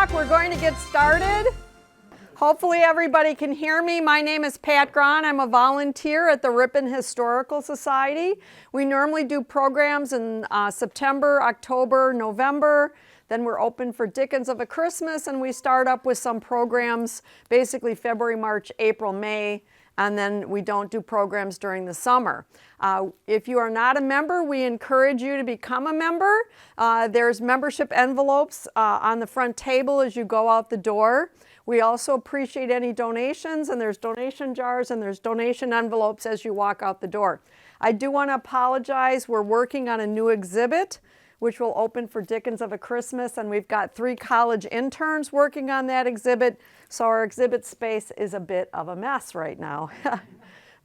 o'clock. We're going to get started. Hopefully everybody can hear me. My name is Pat Grahn. I'm a volunteer at the Ripon Historical Society. We normally do programs in September, October, November. Then we're open for Dickens of a Christmas, and we start up with some programs basically February, March, April, May, and then we don't do programs during the summer. If you are not a member, we encourage you to become a member. There's membership envelopes on the front table as you go out the door. We also appreciate any donations, and there's donation jars and there's donation envelopes as you walk out the door. I do want to apologize. We're working on a new exhibit which will open for Dickens of a Christmas, and we've got 3 college interns working on that exhibit, so our exhibit space is a bit of a mess right now.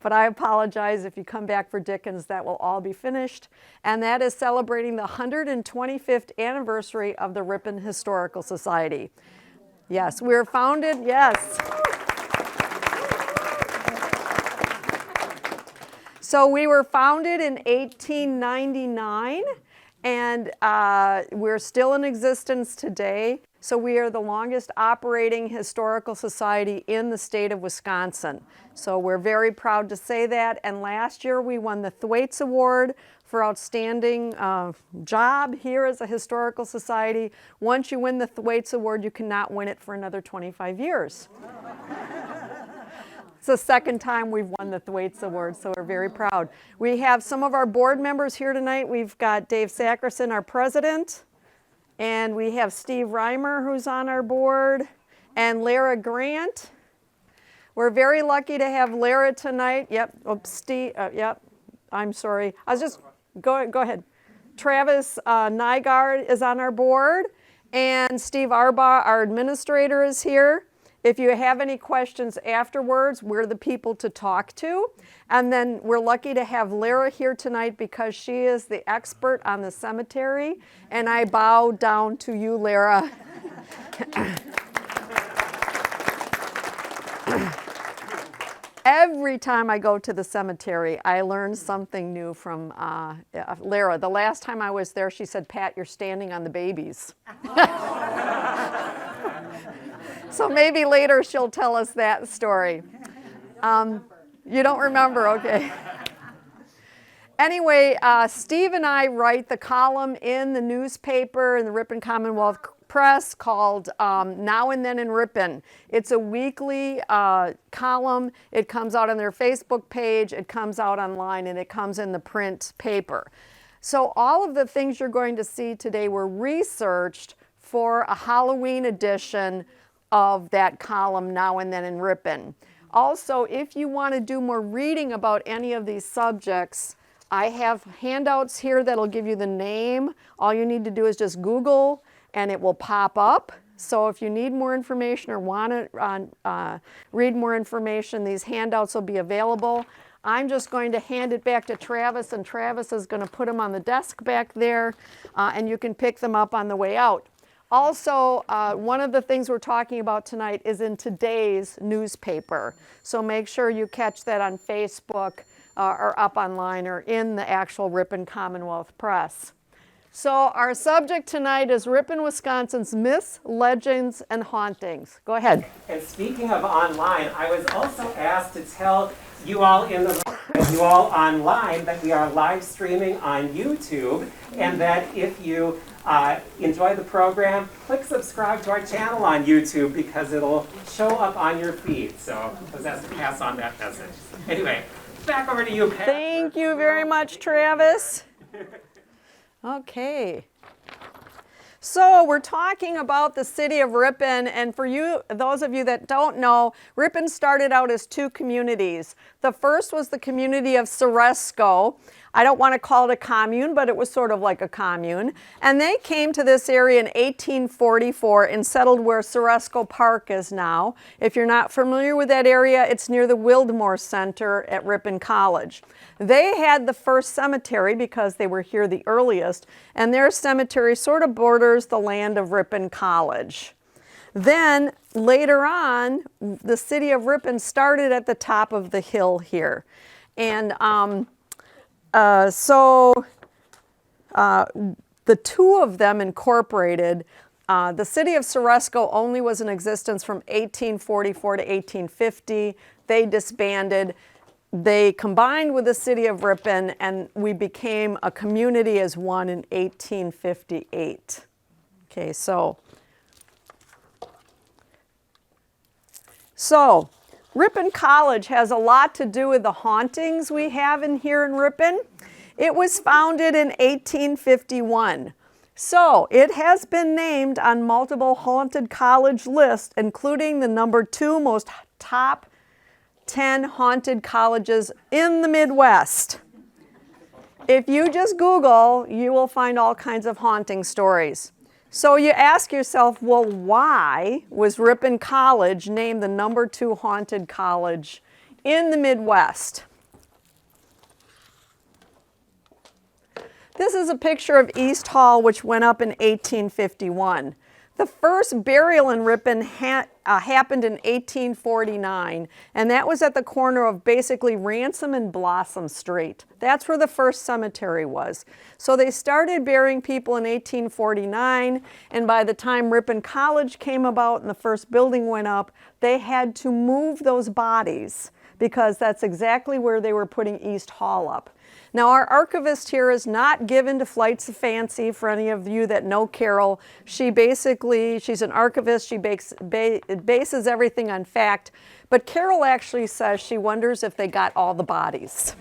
But I apologize. If you come back for Dickens, that will all be finished, and that is celebrating the 125th anniversary of the Ripon Historical Society. Yes, we were founded, yes. So we were founded in 1899, and we're still in existence today. So we are the longest operating historical society in the state of Wisconsin. So we're very proud to say that. And last year we won the Thwaites Award for outstanding job here as a historical society. Once you win the Thwaites Award, you cannot win it for another 25 years. It's the second time we've won the Thwaites Award, so we're very proud. We have some of our board members here tonight. We've got Dave Sackerson, our president, and we have Steve Reimer, who's on our board, and Lara Grant. We're very lucky to have Lara tonight. Yep, Steve, yep, I'm sorry. Go ahead. Travis Nygaard is on our board, and Steve Arbaugh, our administrator, is here. If you have any questions afterwards, we're the people to talk to. And then we're lucky to have Lara here tonight because she is the expert on the cemetery. And I bow down to you, Lara. Every time I go to the cemetery, I learn something new from Lara. The last time I was there, she said, "Pat, you're standing on the babies." So maybe later she'll tell us that story. You don't remember, okay. Anyway, Steve and I write the column in the newspaper in the Ripon Commonwealth Press called Now and Then in Ripon. It's a weekly column. It comes out on their Facebook page, it comes out online, and it comes in the print paper. So all of the things you're going to see today were researched for a Halloween edition of that column, Now and Then in Ripon. Also, if you want to do more reading about any of these subjects, I have handouts here that'll give you the name. All you need to do is just Google and it will pop up. So if you need more information or want to read more information, these handouts will be available. I'm just going to hand it back to Travis, and Travis is going to put them on the desk back there, and you can pick them up on the way out. Also, one of the things we're talking about tonight is in today's newspaper. So make sure you catch that on Facebook or up online or in the actual Ripon Commonwealth Press. So our subject tonight is Ripon, Wisconsin's myths, legends, and hauntings. Go ahead. And speaking of online, I was also asked to tell you all in the room, you all online, that we are live streaming on YouTube, and that if you enjoy the program, click subscribe to our channel on YouTube because it'll show up on your feed. So I was asked to pass on that message. Anyway, back over to you, Pat. Thank you very much, Travis. Okay. So we're talking about the city of Ripon, and for you, those of you that don't know, Ripon started out as 2 communities. The first was the community of Ceresco. I don't want to call it a commune, but it was sort of like a commune. And they came to this area in 1844 and settled where Ceresco Park is now. If you're not familiar with that area, it's near the Wildmore Center at Ripon College. They had the first cemetery because they were here the earliest, and their cemetery sort of borders the land of Ripon College. Then later on, the city of Ripon started at the top of the hill here. And the 2 of them incorporated The city of Ceresco only was in existence from 1844 to 1850. They disbanded. They combined with the city of Ripon, and we became a community as one in 1858. Okay, so Ripon College has a lot to do with the hauntings we have here in Ripon. It was founded in 1851. So it has been named on multiple haunted college lists, including the #2 most top 10 haunted colleges in the Midwest. If you just Google, you will find all kinds of haunting stories. So you ask yourself, well, why was Ripon College named the #2 haunted college in the Midwest? This is a picture of East Hall, which went up in 1851. The first burial in Ripon happened in 1849, and that was at the corner of basically Ransom and Blossom Street. That's where the first cemetery was. So they started burying people in 1849, and by the time Ripon College came about and the first building went up, they had to move those bodies because that's exactly where they were putting East Hall up. Now, our archivist here is not given to flights of fancy. For any of you that know Carol, she's an archivist. She bases everything on fact. But Carol actually says she wonders if they got all the bodies.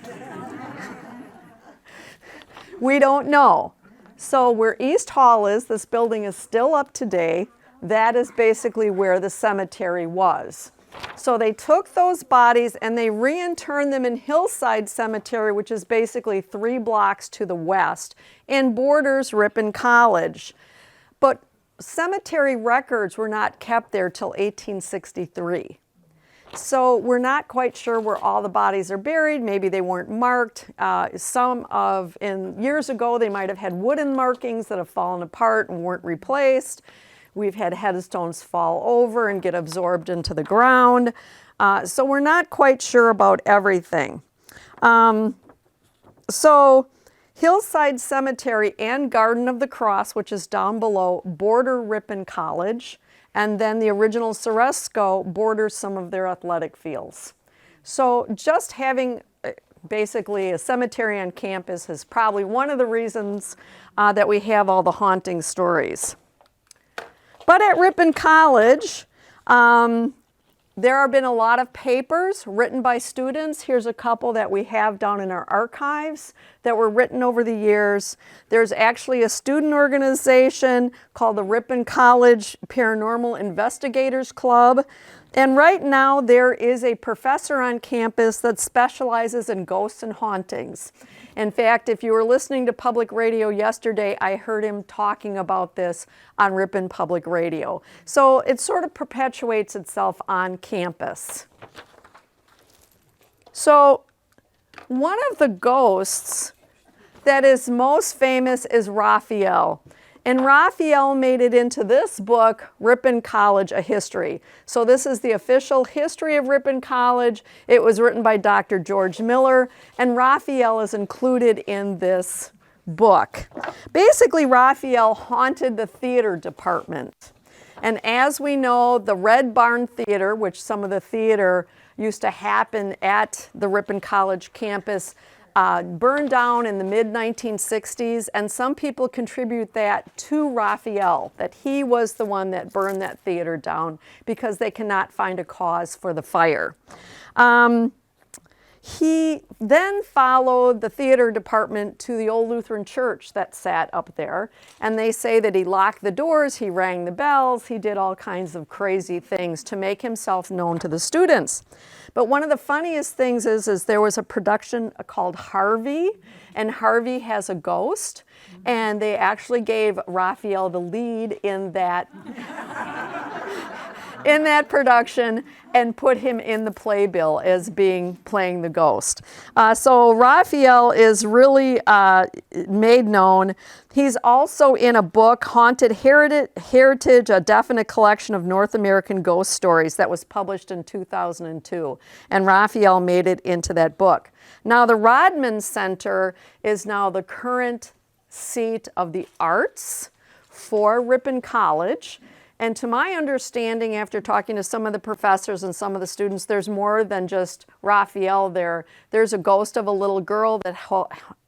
We don't know. So where East Hall is, this building is still up today. That is basically where the cemetery was. So they took those bodies and they reinterred them in Hillside Cemetery, which is basically 3 blocks to the west and borders Ripon College. But cemetery records were not kept there till 1863. So we're not quite sure where all the bodies are buried. Maybe they weren't marked. Years ago, they might have had wooden markings that have fallen apart and weren't replaced. We've had headstones fall over and get absorbed into the ground. So we're not quite sure about everything. So Hillside Cemetery and Garden of the Cross, which is down below, border Ripon College. And then the original Ceresco borders some of their athletic fields. So just having basically a cemetery on campus is probably one of the reasons that we have all the haunting stories. But at Ripon College, there have been a lot of papers written by students. Here's a couple that we have down in our archives that were written over the years. There's actually a student organization called the Ripon College Paranormal Investigators Club. And right now there is a professor on campus that specializes in ghosts and hauntings. In fact, if you were listening to public radio yesterday, I heard him talking about this on Ripon Public Radio. So it sort of perpetuates itself on campus. So one of the ghosts that is most famous is Raphael. And Raphael made it into this book, Ripon College, A History. So this is the official history of Ripon College. It was written by Dr. George Miller, and Raphael is included in this book. Basically, Raphael haunted the theater department. And as we know, the Red Barn Theater, which some of the theater used to happen at the Ripon College campus, burned down in the mid-1960s, and some people contribute that to Raphael, that he was the one that burned that theater down because they cannot find a cause for the fire. He then followed the theater department to the old Lutheran church that sat up there, and they say that he locked the doors, he rang the bells, he did all kinds of crazy things to make himself known to the students. But one of the funniest things is there was a production called Harvey, and Harvey has a ghost, and they actually gave Raphael the lead in that in that production and put him in the playbill as playing the ghost. So Raphael is really made known. He's also in a book, Haunted Heritage, a definite collection of North American ghost stories that was published in 2002. And Raphael made it into that book. Now the Rodman Center is now the current seat of the arts for Ripon College. And to my understanding, after talking to some of the professors and some of the students, there's more than just Raphael there. There's a ghost of a little girl that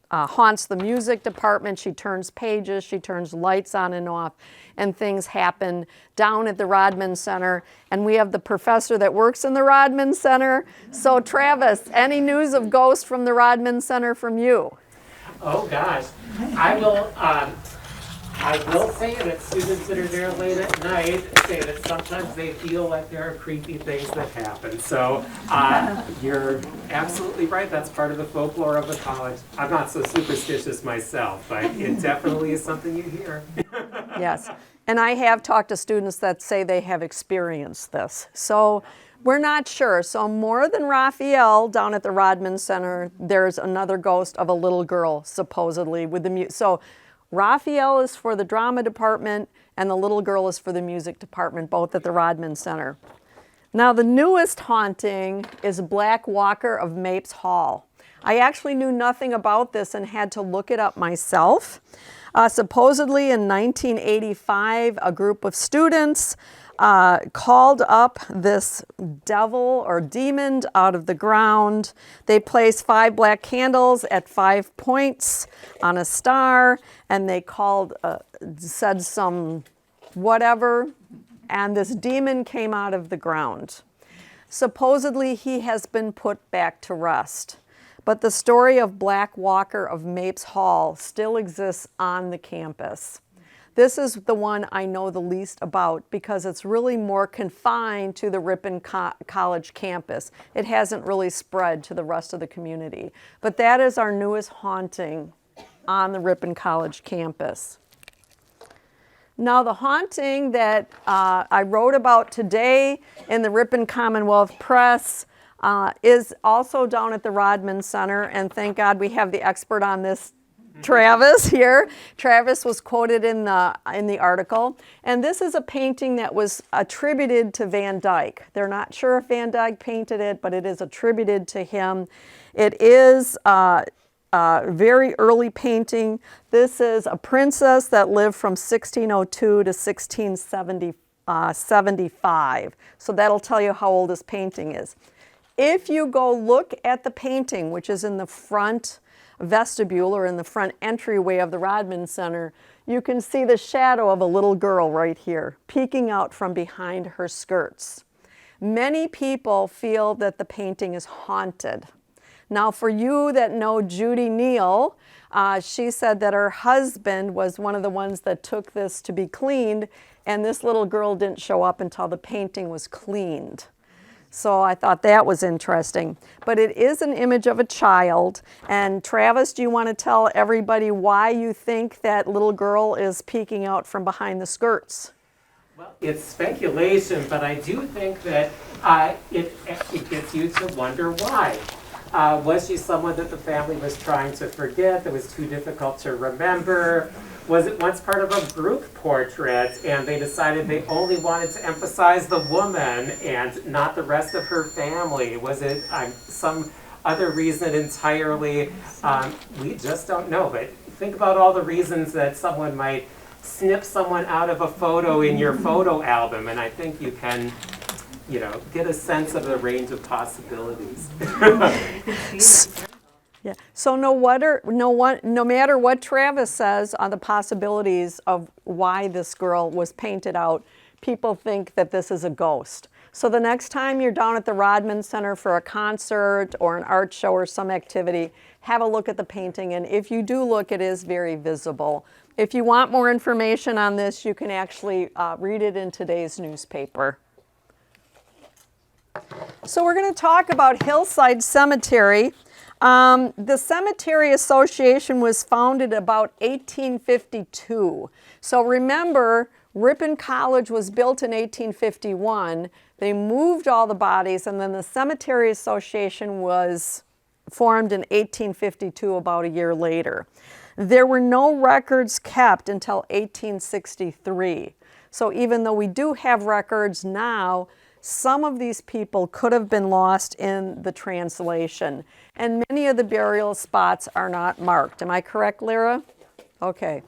haunts the music department. She turns pages, she turns lights on and off, and things happen down at the Rodman Center. And we have the professor that works in the Rodman Center. So Travis, any news of ghosts from the Rodman Center from you? Oh gosh, I will say that students that are there late at night say that sometimes they feel like there are creepy things that happen. So you're absolutely right. That's part of the folklore of the college. I'm not so superstitious myself, but it definitely is something you hear. Yes, and I have talked to students that say they have experienced this. So we're not sure. So more than Raphael down at the Rodman Center, there's another ghost of a little girl, supposedly, with the so Raphael is for the drama department and the little girl is for the music department, both at the Rodman Center. Now the newest haunting is Black Walker of Mapes Hall. I actually knew nothing about this and had to look it up myself. Supposedly in 1985, a group of students called up this devil or demon out of the ground. They placed 5 black candles at 5 points on a star, and they said some whatever, and this demon came out of the ground. Supposedly he has been put back to rest, but the story of Black Walker of Mapes Hall still exists on the campus. This is the one I know the least about because it's really more confined to the Ripon College campus. It hasn't really spread to the rest of the community. But that is our newest haunting on the Ripon College campus. Now the haunting that I wrote about today in the Ripon Commonwealth Press is also down at the Rodman Center, and thank God we have the expert on this, Travis here. Travis was quoted in the article, and this is a painting that was attributed to Van Dyck. They're not sure if Van Dyck painted it, but it is attributed to him. It is a very early painting. This is a princess that lived from 1602 to 1675. So that'll tell you how old this painting is. If you go look at the painting, which is in the front vestibule or in the front entryway of the Rodman Center, you can see the shadow of a little girl right here, peeking out from behind her skirts. Many people feel that the painting is haunted. Now, for you that know Judy Neal, she said that her husband was one of the ones that took this to be cleaned, and this little girl didn't show up until the painting was cleaned. So I thought that was interesting. But it is an image of a child. And Travis, do you want to tell everybody why you think that little girl is peeking out from behind the skirts? Well, it's speculation, but I do think that it gets you to wonder why. Was she someone that the family was trying to forget, that was too difficult to remember? Was it once part of a group portrait and they decided they only wanted to emphasize the woman and not the rest of her family? Was it some other reason entirely? We just don't know, but think about all the reasons that someone might snip someone out of a photo in your photo album, and I think you can, get a sense of the range of possibilities. Yeah. So no matter what Travis says on the possibilities of why this girl was painted out, people think that this is a ghost. So the next time you're down at the Rodman Center for a concert or an art show or some activity, have a look at the painting. And if you do look, it is very visible. If you want more information on this, you can actually read it in today's newspaper. So we're going to talk about Hillside Cemetery. The Cemetery Association was founded about 1852. So remember, Ripon College was built in 1851. They moved all the bodies, and then the Cemetery Association was formed in 1852, about a year later. There were no records kept until 1863. So even though we do have records now, some of these people could have been lost in the translation. And many of the burial spots are not marked. Am I correct, Lyra? Okay.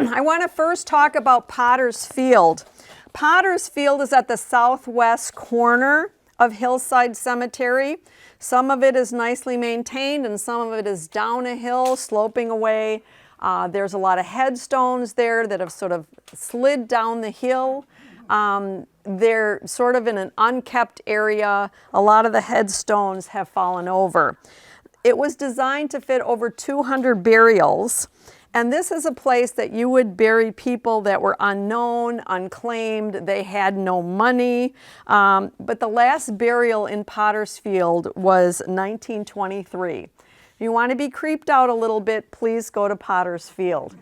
I want to first talk about Potter's Field. Potter's Field is at the southwest corner of Hillside Cemetery. Some of it is nicely maintained and some of it is down a hill, sloping away. There's a lot of headstones there that have sort of slid down the hill. They're sort of in an unkept area. A lot of the headstones have fallen over. It was designed to fit over 200 burials. And this is a place that you would bury people that were unknown, unclaimed, they had no money. But the last burial in Potter's Field was 1923. If you want to be creeped out a little bit, please go to Potter's Field.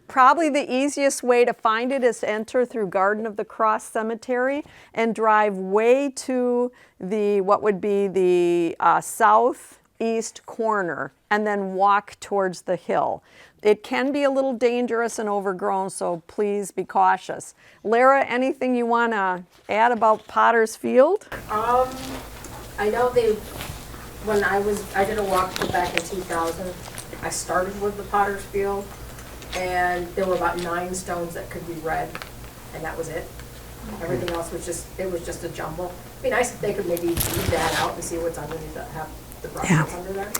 Probably the easiest way to find it is to enter through Garden of the Cross Cemetery and drive way to the, what would be the southeast corner, and then walk towards the hill. It can be a little dangerous and overgrown, so please be cautious. Lara, anything you want to add about Potter's Field? I know when I did a walkthrough back in 2000, I started with the Potter's Field, and there were about 9 stones that could be read, and that was it. Everything else was just a jumble. It'd be nice if they could maybe weed that out and see what's underneath that, have the brush that's under there.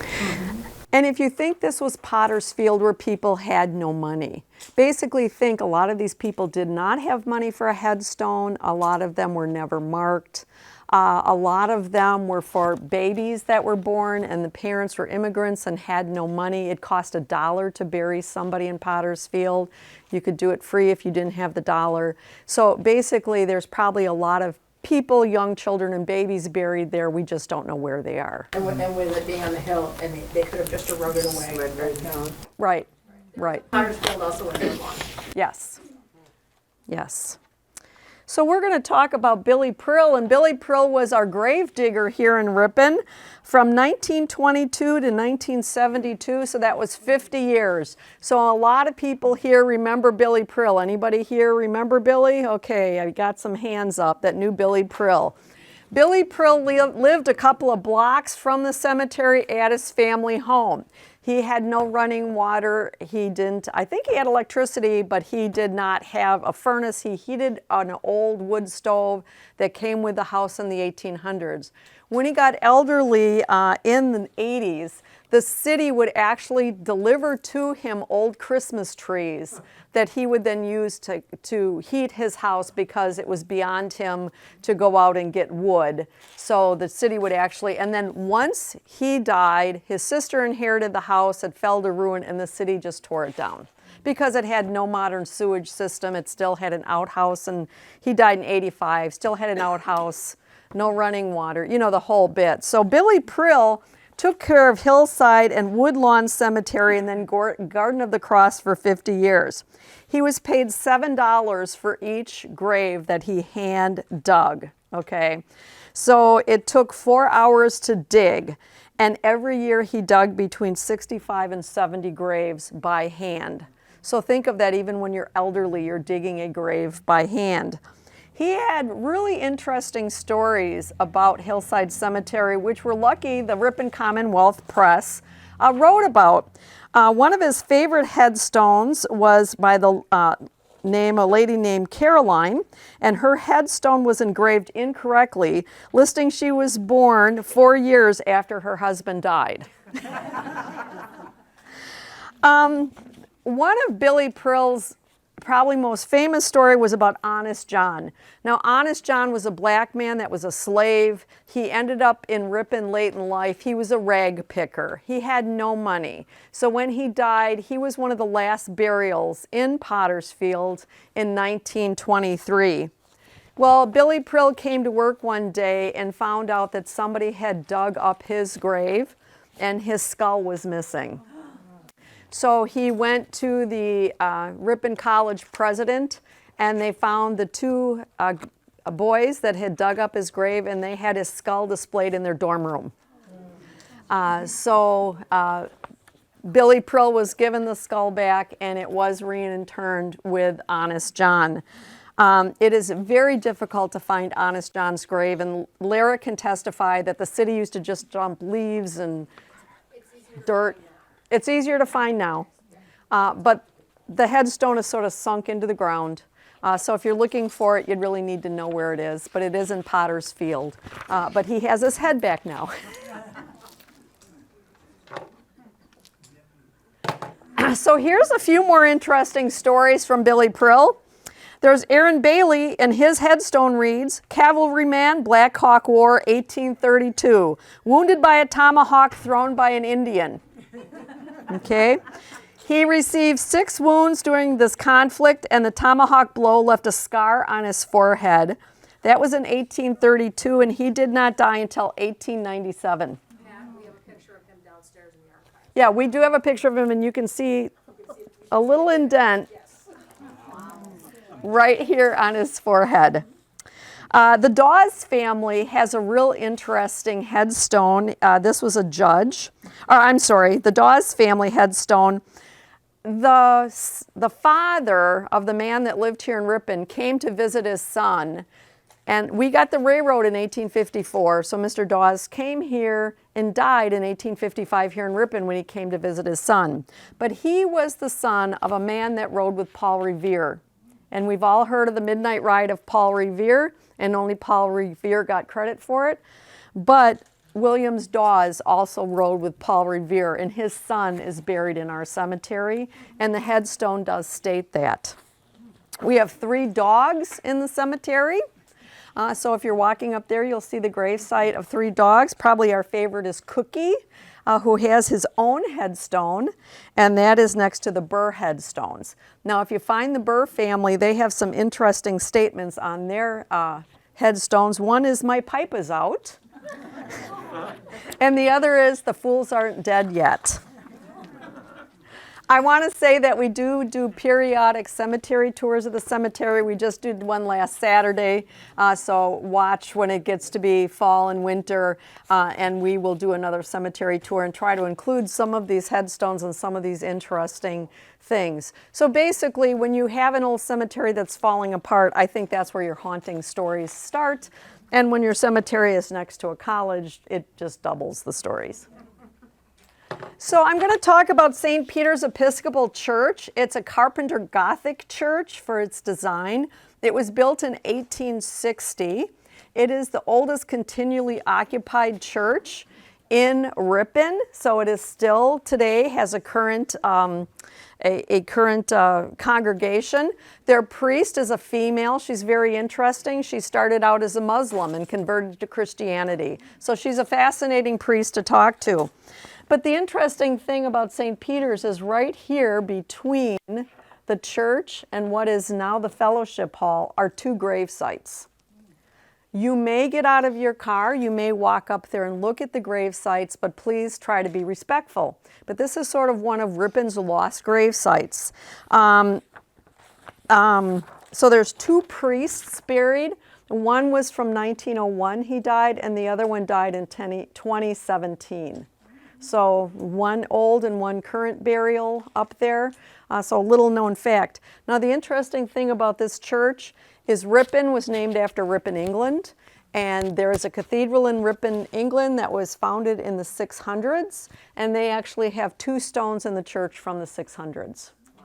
And if you think this was Potter's Field where people had no money, basically think a lot of these people did not have money for a headstone. A lot of them were never marked. A lot of them were for babies that were born and the parents were immigrants and had no money. It cost $1 to bury somebody in Potter's Field. You could do it free if you didn't have the dollar. So basically there's probably a lot of people, young children and babies buried there. We just don't know where they are. And with it being on the hill, I mean, they could have just eroded away. Right, right. Potter's Field also went there long. Yes, yes. So we're going to talk about Billy Prill, and Billy Prill was our grave digger here in Ripon from 1922 to 1972, so that was 50 years. So a lot of people here remember Billy Prill. Anybody here remember Billy? Okay, I got some hands up that knew Billy Prill. Billy Prill lived a couple of blocks from the cemetery at his family home. He had no running water. I think he had electricity, but he did not have a furnace. He heated an old wood stove that came with the house in the 1800s. When he got elderly in the 80s, the city would actually deliver to him old Christmas trees that he would then use to heat his house because it was beyond him to go out and get wood. So the city would actually, and then once he died, his sister inherited the house, it fell to ruin, and the city just tore it down because it had no modern sewage system. It still had an outhouse, and he died in 85, still had an outhouse, no running water, you know, the whole bit. So Billy Prill took care of Hillside and Woodlawn Cemetery and then Garden of the Cross for 50 years. He was paid $7 for each grave that he hand dug, okay? So it took 4 hours to dig, and every year he dug between 65 and 70 graves by hand. So think of that, even when you're elderly, you're digging a grave by hand. He had really interesting stories about Hillside Cemetery, which we're lucky the Ripon Commonwealth Press wrote about. One of his favorite headstones was by a lady named Caroline, and her headstone was engraved incorrectly, listing she was born 4 years after her husband died. One of Billy Prill's probably most famous story was about Honest John. Now, Honest John was a black man that was a slave. He ended up in Ripon late in life. He was a rag picker. He had no money. So when he died, he was one of the last burials in Potter's Field in 1923. Well, Billy Prill came to work one day and found out that somebody had dug up his grave and his skull was missing. So he went to the Ripon College president, and they found the 2 boys that had dug up his grave, and they had his skull displayed in their dorm room. Billy Prill was given the skull back, and it was reinterred with Honest John. It is very difficult to find Honest John's grave, and Lara can testify that the city used to just dump leaves and dirt. It's easier to find now, but the headstone is sort of sunk into the ground. So if you're looking for it, you'd really need to know where it is, but it is in Potter's Field. But he has his head back now. So here's a few more interesting stories from Billy Prill. There's Aaron Bailey, and his headstone reads, Cavalryman, Black Hawk War, 1832, wounded by a tomahawk thrown by an Indian. Okay? He received 6 wounds during this conflict, and the tomahawk blow left a scar on his forehead. That was in 1832, and he did not die until 1897. Pat, we have a picture of him downstairs in the archive. Yeah, we do have a picture of him, and you can see a little indent right here on his forehead. The Dawes family has a real interesting headstone. This was a judge. The Dawes family headstone. The father of the man that lived here in Ripon came to visit his son. And we got the railroad in 1854, so Mr. Dawes came here and died in 1855 here in Ripon when he came to visit his son. But he was the son of a man that rode with Paul Revere. And we've all heard of the midnight ride of Paul Revere, and only Paul Revere got credit for it. But Williams Dawes also rode with Paul Revere, and his son is buried in our cemetery, and the headstone does state that. We have 3 dogs in the cemetery. So if you're walking up there, you'll see the gravesite of 3 dogs. Probably our favorite is Cookie, who has his own headstone, and that is next to the Burr headstones. Now, if you find the Burr family, they have some interesting statements on their headstones. One is, my pipe is out, and the other is, the fools aren't dead yet. I want to say that we do periodic cemetery tours of the cemetery. We just did one last Saturday, so watch when it gets to be fall and winter, and we will do another cemetery tour and try to include some of these headstones and some of these interesting things. So basically, when you have an old cemetery that's falling apart, I think that's where your haunting stories start, and when your cemetery is next to a college, it just doubles the stories. So I'm going to talk about St. Peter's Episcopal Church. It's a Carpenter Gothic church for its design. It was built in 1860. It is the oldest continually occupied church in Ripon, so it is still today has a current congregation. Their priest is a female. She's very interesting. She started out as a Muslim and converted to Christianity. So she's a fascinating priest to talk to. But the interesting thing about St. Peter's is right here between the church and what is now the fellowship hall are 2 grave sites. You may get out of your car, you may walk up there and look at the grave sites, but please try to be respectful. But this is sort of one of Ripon's lost grave sites. So there's 2 priests buried. One was from 1901, he died, and the other one died in 2017. So one old and one current burial up there. So a little known fact. Now the interesting thing about this church is Ripon was named after Ripon, England. And there is a cathedral in Ripon, England that was founded in the 600s. And they actually have 2 stones in the church from the 600s. Wow.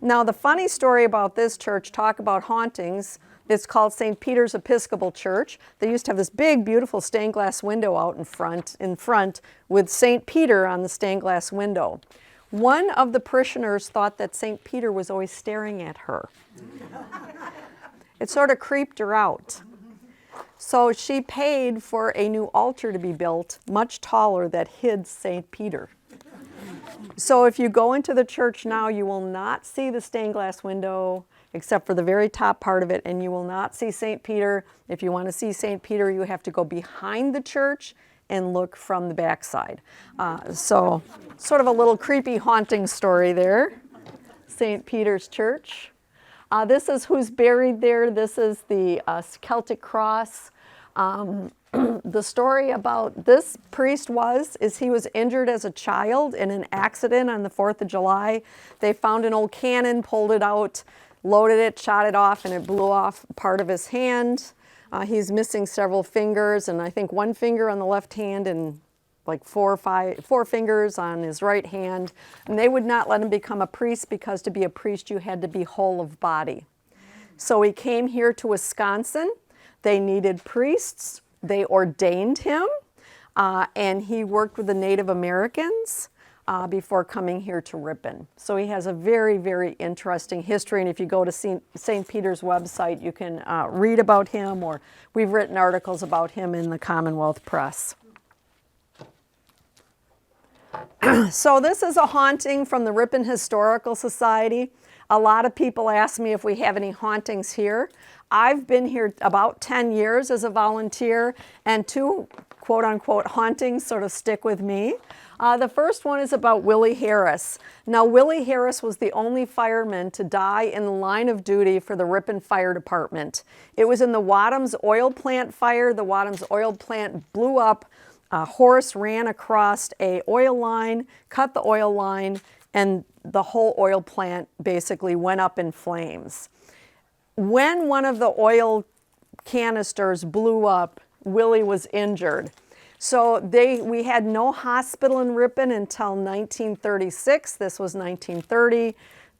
Now the funny story about this church, talk about hauntings, it's called St. Peter's Episcopal Church. They used to have this big, beautiful stained glass window out in front with St. Peter on the stained glass window. One of the parishioners thought that St. Peter was always staring at her. It sort of creeped her out. So she paid for a new altar to be built, much taller, that hid St. Peter. So if you go into the church now, you will not see the stained glass window, except for the very top part of it, and you will not see St. Peter. If you want to see St. Peter, you have to go behind the church and look from the backside. So sort of a little creepy haunting story there. St. Peter's Church. This is who's buried there. This is the Celtic cross. The story about this priest is he was injured as a child in an accident on the 4th of July. They found an old cannon, pulled it out, loaded it, shot it off, and it blew off part of his hand. He's missing several fingers, and I think 1 finger on the left hand and like four fingers on his right hand, and they would not let him become a priest because to be a priest you had to be whole of body. So he came here to Wisconsin. They needed priests. They ordained him, and he worked with the Native Americans before coming here to Ripon. So he has a very, very interesting history, and if you go to St. Peter's website, you can read about him, or we've written articles about him in the Commonwealth Press. So this is a haunting from the Ripon Historical Society. A lot of people ask me if we have any hauntings here. I've been here about 10 years as a volunteer, and two quote-unquote hauntings sort of stick with me. The first one is about Willie Harris. Now, Willie Harris was the only fireman to die in the line of duty for the Ripon Fire Department. It was in the Wadhams oil plant fire. The Wadhams oil plant blew up. A horse ran across a oil line, cut the oil line, and the whole oil plant basically went up in flames. When one of the oil canisters blew up, Willie was injured. So we had no hospital in Ripon until 1936. This was 1930.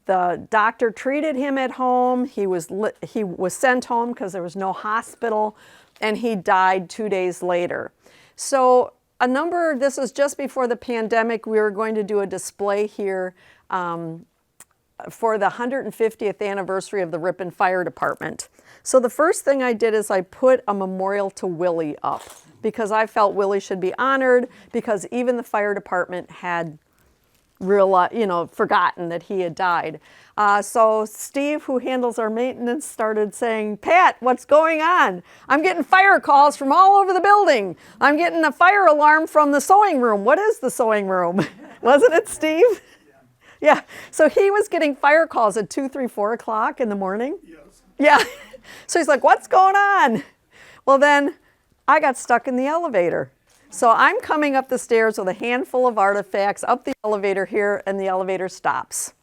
The doctor treated him at home. He was sent home because there was no hospital, and he died 2 days later. So this was just before the pandemic. We were going to do a display here for the 150th anniversary of the Ripon Fire Department. So the first thing I did is I put a memorial to Willie up because I felt Willie should be honored, because even the fire department had forgotten that he had died. So Steve, who handles our maintenance, started saying, "Pat, what's going on? I'm getting fire calls from all over the building. I'm getting a fire alarm from the sewing room. What is the sewing room?" Wasn't it, Steve? Yeah. So he was getting fire calls at 2, 3, 4 o'clock in the morning. Yes. Yeah. So he's like, "What's going on?" Well, then I got stuck in the elevator. So I'm coming up the stairs with a handful of artifacts up the elevator here, and the elevator stops.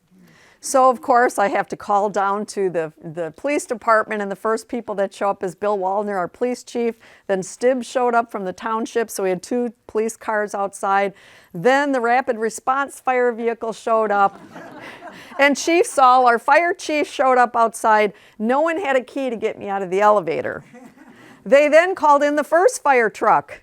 So of course I have to call down to the police department, and the first people that show up is Bill Waldner, our police chief. Then Stibbs showed up from the township, so we had 2 police cars outside. Then the rapid response fire vehicle showed up. And Chief Saul, our fire chief, showed up outside. No one had a key to get me out of the elevator. They then called in the first fire truck.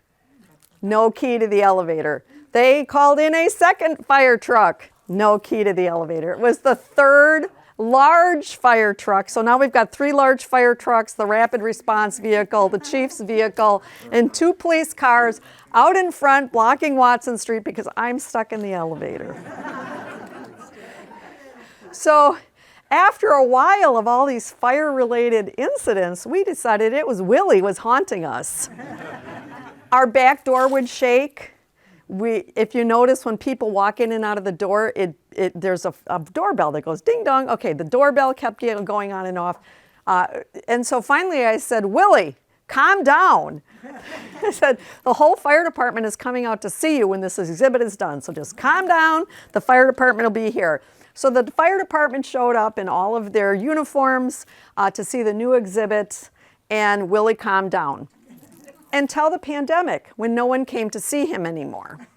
No key to the elevator. They called in a second fire truck. No key to the elevator. It was the third large fire truck. So now we've got 3 large fire trucks, the rapid response vehicle, the chief's vehicle, and 2 police cars out in front blocking Watson Street because I'm stuck in the elevator. So after a while of all these fire-related incidents, we decided it was Willie was haunting us. Our back door would shake. If you notice, when people walk in and out of the door, there's a doorbell that goes ding dong. Okay, the doorbell kept going on and off. And so finally I said, "Willie, calm down." I said, "The whole fire department is coming out to see you when this exhibit is done. So just calm down. The fire department will be here." So the fire department showed up in all of their uniforms to see the new exhibit, and Willie calmed down. Until the pandemic, when no one came to see him anymore.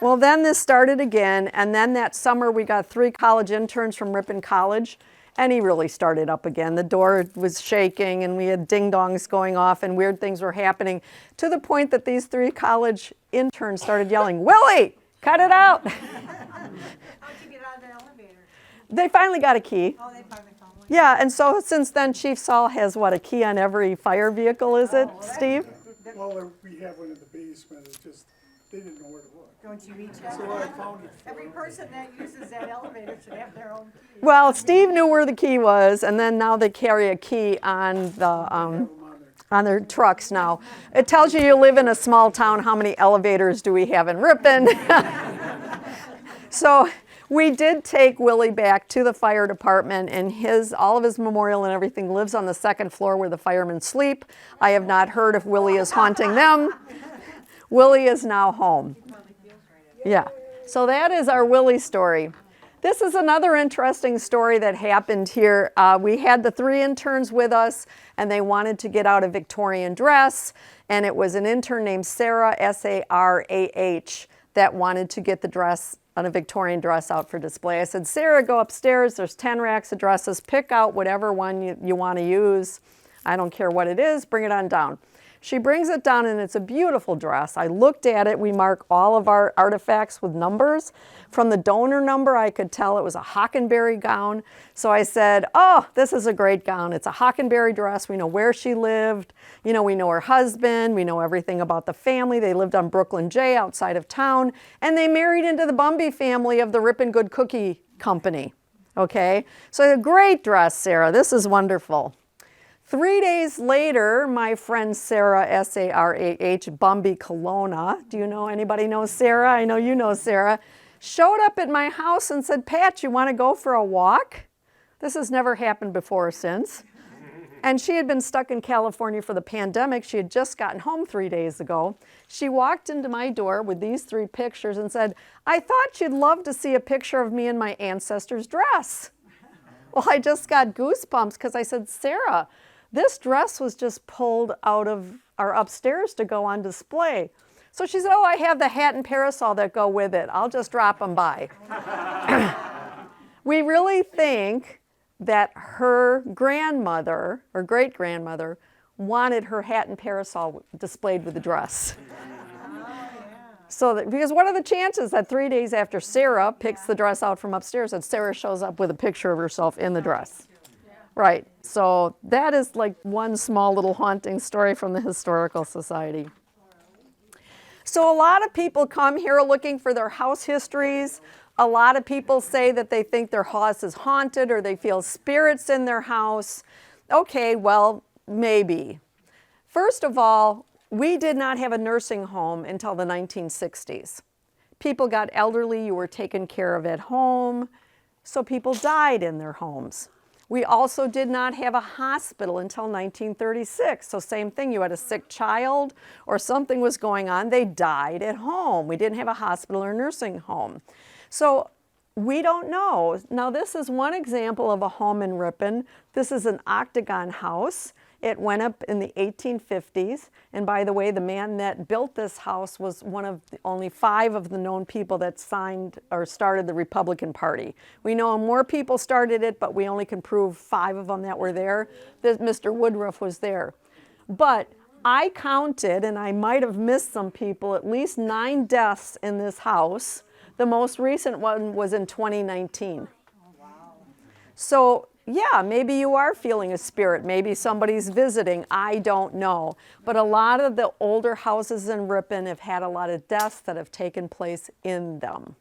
Well, then this started again, and then that summer we got 3 college interns from Ripon College, and he really started up again. The door was shaking, and we had ding-dongs going off, and weird things were happening, to the point that these 3 college interns started yelling, "Willie, cut it out!" How'd you get out of the elevator? They finally got a key. Oh, they finally found one. Yeah, and so since then, Chief Saul has, a key on every fire vehicle, is it, Steve? Well, we have one in the basement, it's just, they didn't know where to look. Don't you each So have I one? found it. Every person that uses that elevator should have their own key. Well, Steve knew where the key was, and then now they carry a key on on their trucks now. It tells you live in a small town. How many elevators do we have in Ripon? So we did take Willie back to the fire department, and all of his memorial and everything lives on the 2nd floor where the firemen sleep. I have not heard if Willie is haunting them. Willie is now home. Yeah. So that is our Willie story. This is another interesting story that happened here. We had the 3 interns with us, and they wanted to get out a Victorian dress, and it was an intern named Sarah, S-A-R-A-H, that wanted to get the dress, on a Victorian dress, out for display. I said, Sarah, go upstairs. There's 10 racks of dresses. Pick out whatever one you want to use. I don't care what it is. Bring it on down. She brings it down, and it's a beautiful dress. I looked at it. We mark all of our artifacts with numbers. From the donor number, I could tell it was a Hockenberry gown. So I said, oh, this is a great gown. It's a Hockenberry dress. We know where she lived. You know, we know her husband. We know everything about the family. They lived on Brooklyn J outside of town, and they married into the Bumby family of the Ripon Good Cookie Company. Okay, so a great dress, Sarah. This is wonderful. 3 days later, my friend Sarah, S-A-R-A-H, Bumby Kelowna, do you know, anybody know Sarah? I know you know Sarah, showed up at my house and said, Pat, you want to go for a walk? This has never happened before or since. And she had been stuck in California for the pandemic. She had just gotten home 3 days ago. She walked into my door with these 3 pictures and said, I thought you'd love to see a picture of me in my ancestor's dress. Well, I just got goosebumps because I said, Sarah, this dress was just pulled out of our upstairs to go on display. So she said, oh, I have the hat and parasol that go with it. I'll just drop them by. We really think that her grandmother or great-grandmother wanted her hat and parasol displayed with the dress. So that, because what are the chances that 3 days after Sarah picks the dress out from upstairs that Sarah shows up with a picture of herself in the dress? Right, so that is like one small little haunting story from the Historical Society. So a lot of people come here looking for their house histories. A lot of people say that they think their house is haunted or they feel spirits in their house. Okay, well, maybe. First of all, we did not have a nursing home until the 1960s. People got elderly, you were taken care of at home, so people died in their homes. We also did not have a hospital until 1936. So same thing, you had a sick child or something was going on, they died at home. We didn't have a hospital or nursing home. So we don't know. Now this is one example of a home in Ripon. This is an octagon house. It went up in the 1850s. And by the way, the man that built this house was one of the only 5 of the known people that signed or started the Republican Party. We know more people started it, but we only can prove 5 of them that were there. Mr. Woodruff was there. But I counted, and I might have missed some people, at least 9 deaths in this house. The most recent one was in 2019. So yeah, maybe you are feeling a spirit. Maybe somebody's visiting. I don't know. But a lot of the older houses in Ripon have had a lot of deaths that have taken place in them.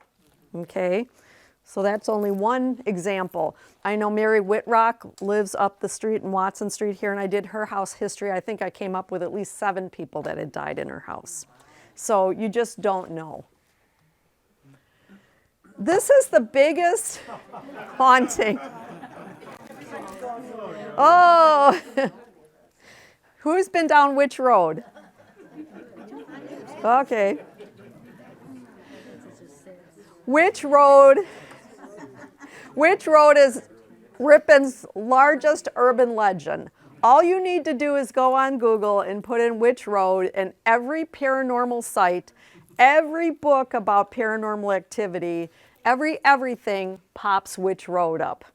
Okay? So that's only one example. I know Mary Whitrock lives up the street in Watson Street here, and I did her house history. I think I came up with at least 7 people that had died in her house. So you just don't know. This is the biggest haunting. Oh, who's been down which road? Okay. Which road is Ripon's largest urban legend? All you need to do is go on Google and put in which road, and every paranormal site, every book about paranormal activity, everything pops which road up.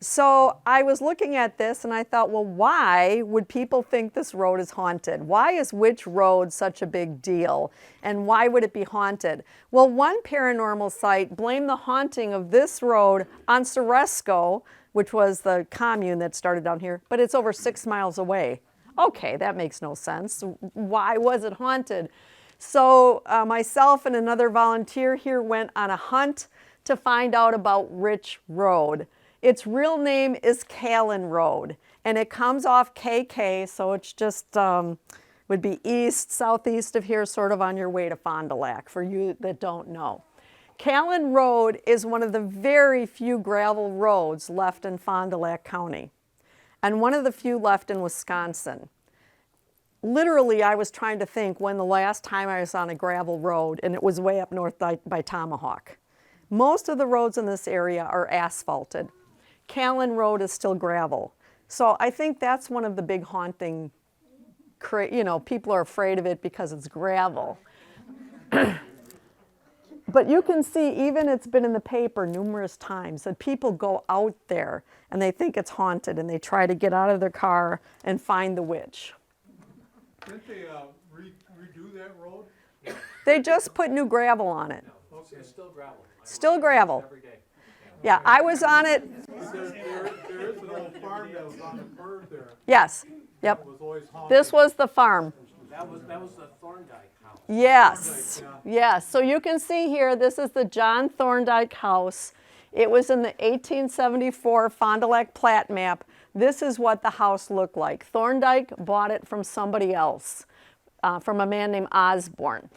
So I was looking at this and I thought, well, why would people think this road is haunted? Why is which road such a big deal? And why would it be haunted? Well, one paranormal site blamed the haunting of this road on Ceresco, which was the commune that started down here, but it's over 6 miles away. Okay, that makes no sense. Why was it haunted? So myself and another volunteer here went on a hunt to find out about Rich Road. Its real name is Callan Road, and it comes off KK, so it's just would be east, southeast of here, sort of on your way to Fond du Lac, for you that don't know. Callan Road is one of the very few gravel roads left in Fond du Lac County, and one of the few left in Wisconsin. Literally, I was trying to think when the last time I was on a gravel road, and it was way up north by Tomahawk. Most of the roads in this area are asphalted. Callan Road is still gravel. So I think that's one of the big haunting, people are afraid of it because it's gravel. But you can see, even it's been in the paper numerous times, that people go out there and they think it's haunted and they try to get out of their car and find the witch. Didn't they redo that road? They just put new gravel on it. Okay. It's still gravel. Still gravel. Every day. Yeah, I was on it. There is an old farm that was on the curve there. Yes, yep. That was always haunted. This was the farm. That was the Thorndike house. Yes, yes. So you can see here, this is the John Thorndike house. It was in the 1874 Fond du Lac plat map. This is what the house looked like. Thorndike bought it from somebody else, from a man named Osborne.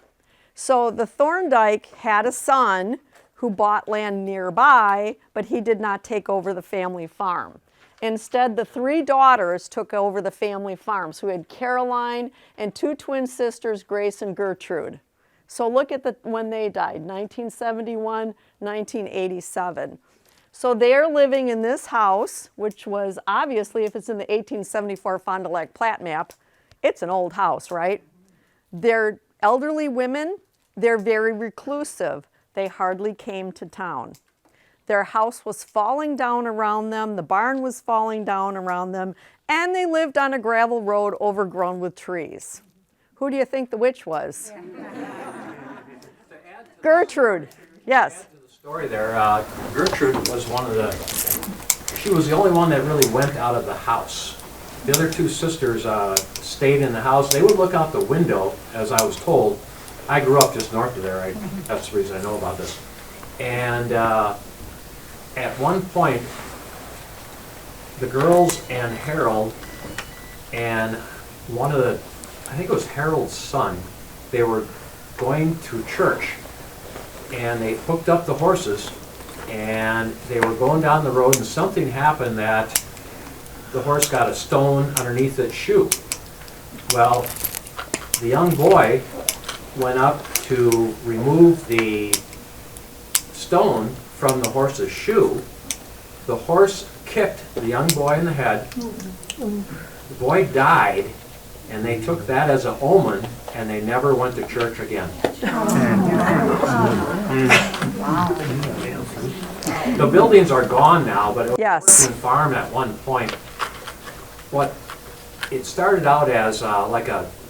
So the Thorndike had a son who bought land nearby, but he did not take over the family farm. Instead, the 3 daughters took over the family farm. So we had Caroline and 2 twin sisters, Grace and Gertrude. So look at when they died, 1971, 1987. So they're living in this house, which was obviously, if it's in the 1874 Fond du Lac plat map, it's an old house, right? They're elderly women. They're very reclusive. They hardly came to town. Their house was falling down around them, the barn was falling down around them, and they lived on a gravel road overgrown with trees. Who do you think the witch was? Gertrude, yes. To the story there, Gertrude was she was the only one that really went out of the house. The other 2 sisters stayed in the house. They would look out the window, as I was told. I grew up just north of there. That's the reason I know about this. And at one point, the girls and Harold and I think it was Harold's son, they were going to church and they hooked up the horses and they were going down the road and something happened that the horse got a stone underneath its shoe. Well, the young boy went up to remove the stone from the horse's shoe. The horse kicked the young boy in the head. The boy died, and they took that as an omen, and they never went to church again. The buildings are gone now, but it was Yes. a working farm at one point. It started out as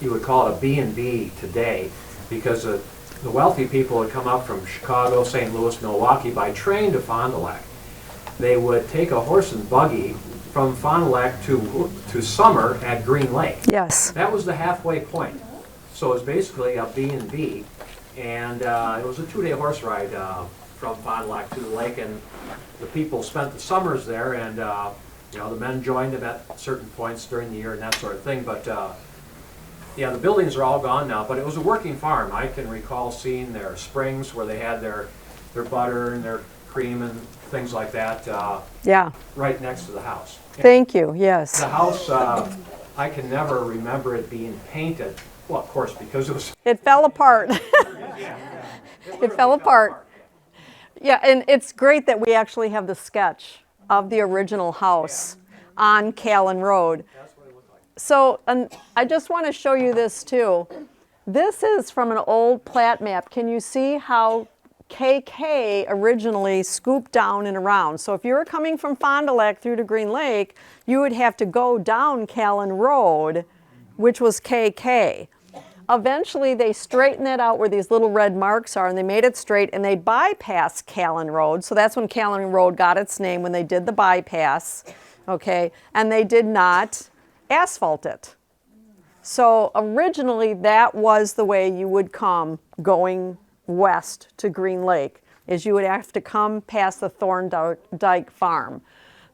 you would call it a B&B today, because the wealthy people would come up from Chicago, St. Louis, Milwaukee by train to Fond du Lac. They would take a horse and buggy from Fond du Lac to Summer at Green Lake. Yes. That was the halfway point. So it was basically a B&B, and it was a 2-day horse ride from Fond du Lac to the lake, and the people spent the summers there, and the men joined them at certain points during the year and that sort of thing. But yeah, the buildings are all gone now, but it was a working farm. I can recall seeing their springs where they had their butter and their cream and things like that Yeah. right next to the house. Thank you. Yes. The house, I can never remember it being painted. Well, of course, because it was... It fell apart. It fell apart. Yeah, and it's great that we actually have the sketch of the original house on Callan Road. So, and I just want to show you this too. This is from an old plat map. Can you see how KK originally scooped down and around? So if you were coming from Fond du Lac through to Green Lake, you would have to go down Callan Road, which was KK. Eventually they straightened that out where these little red marks are, and they made it straight, and they bypassed Callan Road. So that's when Callan Road got its name, when they did the bypass, okay? And they did not asphalt it. So originally that was the way you would come going west to Green Lake, is you would have to come past the Thorndike farm.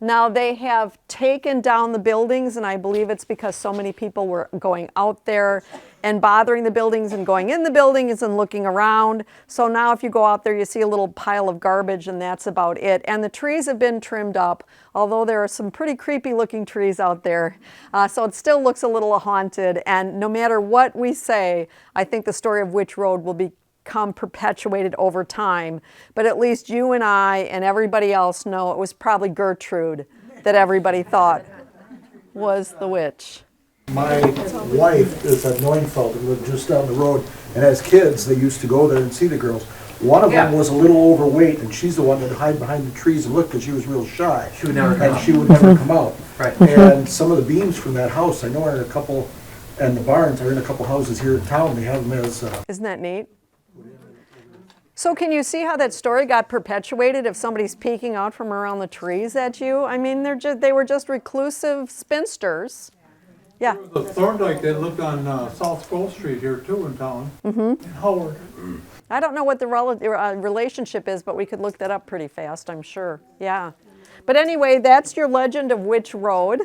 Now they have taken down the buildings, and I believe it's because so many people were going out there and bothering the buildings and going in the buildings and looking around. So now if you go out there, you see a little pile of garbage, and that's about it. And the trees have been trimmed up, although there are some pretty creepy looking trees out there. So it still looks a little haunted, and no matter what we say, I think the story of Witch Road will become become perpetuated over time. But at least you and I and everybody else know it was probably Gertrude that everybody thought was the witch. My wife is at Neufeld and lived just down the road, and as kids, they used to go there and see the girls. One of them Yeah. was a little overweight, and she's the one that hid behind the trees and looked because she was real shy. She would never come And out. she would never come out. Right. And some of the beams from that house, I know are in a couple, and the barns are in a couple houses here in town. They have them as, Isn't that neat? So can you see how that story got perpetuated if somebody's peeking out from around the trees at you? I mean, they were just reclusive spinsters. Yeah. The Thorndike that lived on South Scroll Street here too in town. and Howard. I don't know what the relationship is, but we could look that up pretty fast, I'm sure. Yeah. But anyway, that's your legend of Witch Road.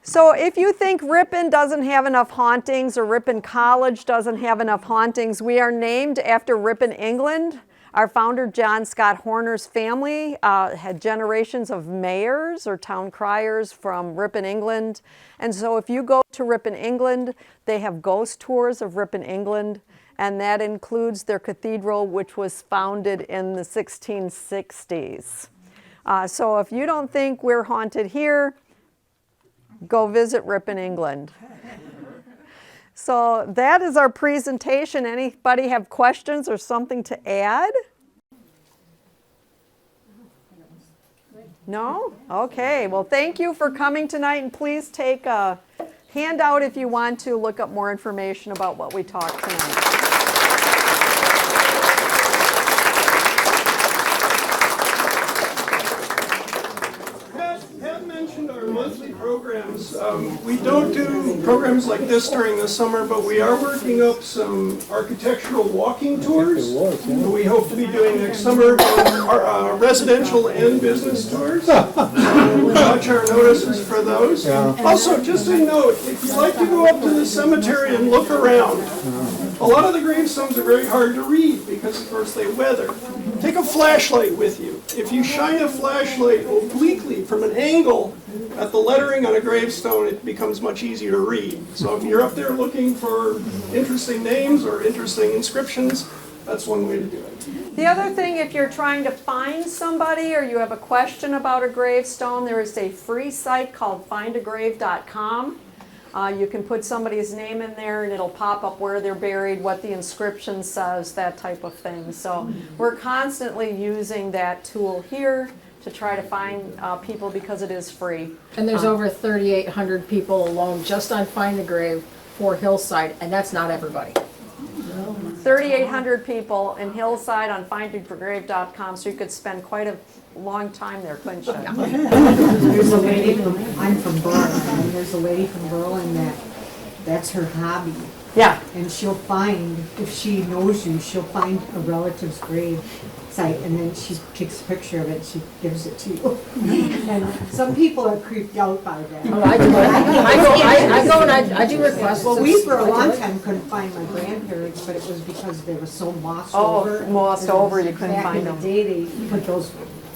So if you think Ripon doesn't have enough hauntings or Ripon College doesn't have enough hauntings, we are named after Ripon, England. Our founder, John Scott Horner's family, had generations of mayors or town criers from Ripon, England. And so if you go to Ripon, England, they have ghost tours of Ripon, England, and that includes their cathedral, which was founded in the 1660s. So if you don't think we're haunted here, go visit Ripon, England. So that is our presentation. Anybody have questions or something to add? No? Okay. Well, thank you for coming tonight, and please take a handout if you want to look up more information about what we talked tonight. Pat mentioned our monthly programs. We don't do programs like this during the summer, but we are working up some architectural walking tours. We hope to be doing next summer, residential and business tours. Watch our notices for those. Also, just a note, if you like to go up to the cemetery and look around, a lot of the gravestones are very hard to read because, of course, they weather. Take a flashlight with you. If you shine a flashlight obliquely from an angle at the lettering on a gravestone, it becomes much easier to read. So if you're up there looking for interesting names or interesting inscriptions, that's one way to do it. The other thing, if you're trying to find somebody or you have a question about a gravestone, there is a free site called findagrave.com. You can put somebody's name in there and it'll pop up where they're buried, what the inscription says, that type of thing. So we're constantly using that tool here to try to find people because it is free. And there's over 3,800 people alone just on Find a Grave for Hillside, and that's not everybody. 3,800 people in Hillside on findagrave.com, so you could spend quite a long time there, couldn't you? There's a lady from, I'm from Berlin, and there's a lady from Berlin that's her hobby. Yeah. And she'll find, if she knows you, she'll find a relative's grave site, and then she takes a picture of it, she gives it to you. And some people are creeped out by that. Oh, I do. I go and I do requests. Well, we for a long time couldn't find my grandparents, but it was because they were so mossed over. Oh, mossed over, you couldn't find them. Back in the day, they put those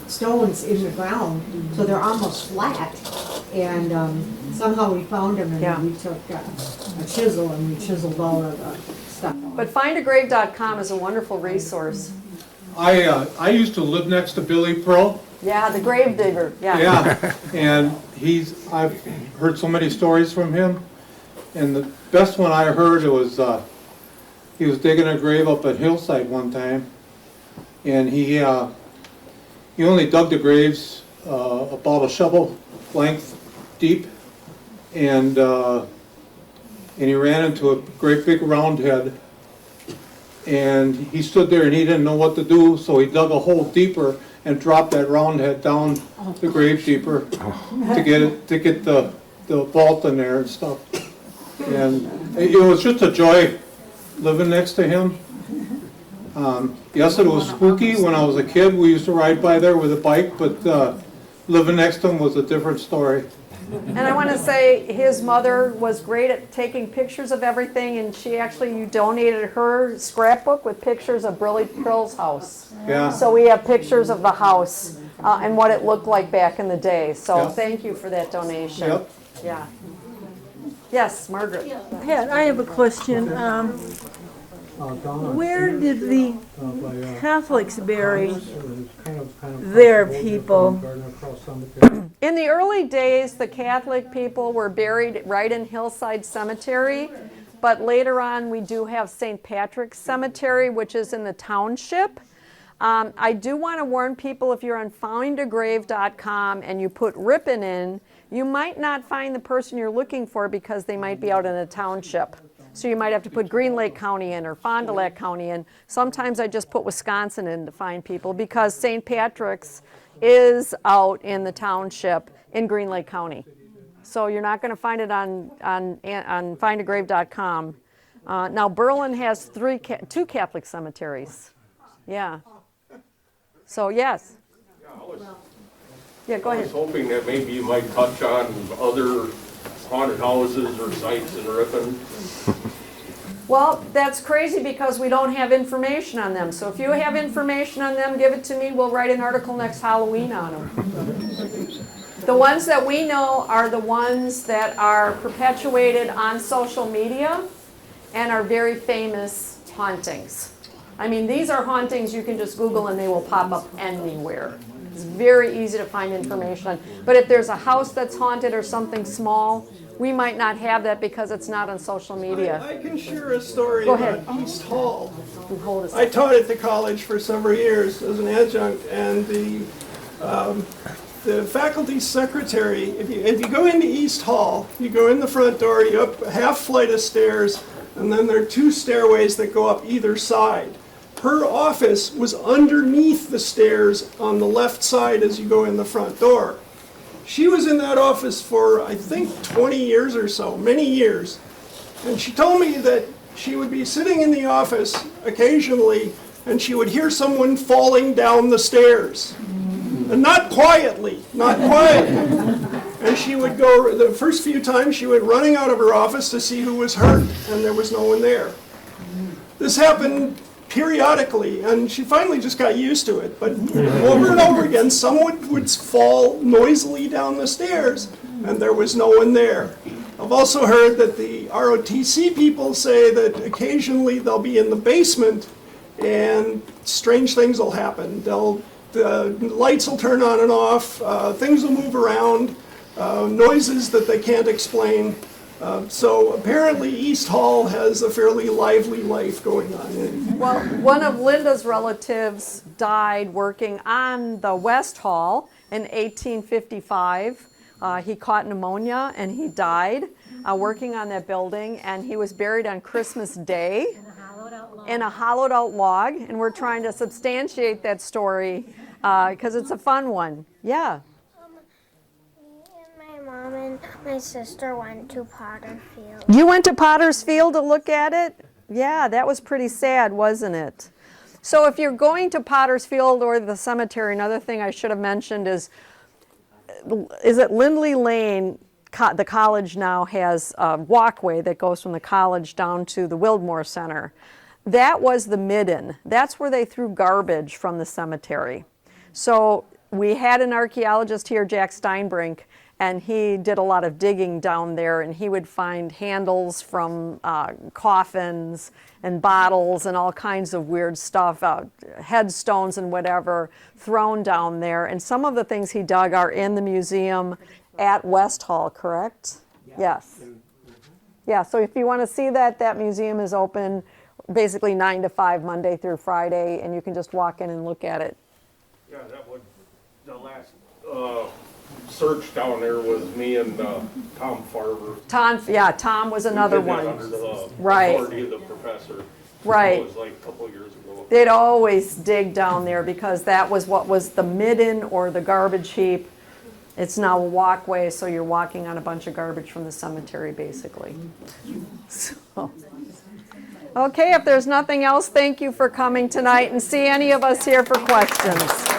stones in the ground, so they're almost flat. And somehow we found them, Yeah. and we took a chisel and we chiseled all of the stuff. But findagrave.com is a wonderful resource. I used to live next to Billy Pearl. Yeah, the grave digger, Yeah, and I've heard so many stories from him, and the best one I heard was he was digging a grave up at Hillside one time, and he only dug the graves about a shovel length deep, and he ran into a great big round head, and he stood there and he didn't know what to do, so he dug a hole deeper and dropped that round head down the grave deeper to get the vault in there and stuff. And it was just a joy living next to him. Yes, it was spooky when I was a kid. We used to ride by there with a bike, but living next to him was a different story. And I want to say his mother was great at taking pictures of everything, and you donated her scrapbook with pictures of Billy Pearl's house. Yeah. So we have pictures of the house and what it looked like back in the day. So Yeah. thank you for that donation. Yep. Yeah. Yes, Margaret. Pat, I have a question. Where did the Catholics bury their people? In the early days, the Catholic people were buried right in Hillside Cemetery, but later on we do have St. Patrick's Cemetery, which is in the township. I do want to warn people, if you're on findagrave.com and you put Ripon in, you might not find the person you're looking for because they might be out in a township. So you might have to put Green Lake County in or Fond du Lac County in. Sometimes I just put Wisconsin in to find people because St. Patrick's is out in the township in Green Lake County. So you're not going to find it on findagrave.com. Now Berlin has two Catholic cemeteries. Yeah. So yes. Yeah, go ahead. I was hoping that maybe you might touch on other haunted houses or sites in Ripon. Well, that's crazy because we don't have information on them. So if you have information on them, give it to me. We'll write an article next Halloween on them. The ones that we know are the ones that are perpetuated on social media and are very famous hauntings. I mean, these are hauntings you can just Google and they will pop up anywhere. It's very easy to find information on. But if there's a house that's haunted or something small, we might not have that because it's not on social media. I can share a story Go ahead. about East Hall. Hold a I second. taught at the college for several years as an adjunct, and the faculty secretary, if you go into East Hall, you go in the front door, you up a half flight of stairs, and then there are two stairways that go up either side. Her office was underneath the stairs on the left side as you go in the front door. She was in that office for, I think, 20 years or so, many years. And she told me that she would be sitting in the office occasionally and she would hear someone falling down the stairs. And not quietly, not quietly. And she would go, the first few times she went running out of her office to see who was hurt, and there was no one there. This happened periodically, and she finally just got used to it. But over and over again, someone would fall noisily down the stairs, and there was no one there. I've also heard that the ROTC people say that occasionally they'll be in the basement, and strange things will happen. The lights will turn on and off, things will move around, noises that they can't explain. So apparently East Hall has a fairly lively life going on. Well, one of Linda's relatives died working on the West Hall in 1855. He caught pneumonia and he died working on that building, and he was buried on Christmas Day in a hollowed out log, and we're trying to substantiate that story because it's a fun one. Yeah. My mom and my sister went to Potterfield. You went to Potter's Field to look at it? Yeah, that was pretty sad, wasn't it? So if you're going to Potter's Field or the cemetery, another thing I should have mentioned is at Lindley Lane, the college now has a walkway that goes from the college down to the Wildmore Center. That was the midden. That's where they threw garbage from the cemetery. So we had an archaeologist here, Jack Steinbrink, and he did a lot of digging down there, and he would find handles from coffins and bottles and all kinds of weird stuff, headstones and whatever, thrown down there. And some of the things he dug are in the museum at West Hall, correct? Yes. Yeah, so if you want to see that, that museum is open basically 9 to 5, Monday through Friday, and you can just walk in and look at it. Yeah, that would, the last search down there was me and Tom Farber. Tom was another one. Under the Right. authority of the professor. Right. It was like a couple of years ago. They'd always dig down there because that was what was the midden or the garbage heap. It's now a walkway, so you're walking on a bunch of garbage from the cemetery, basically. So. Okay, if there's nothing else, thank you for coming tonight, and see any of us here for questions.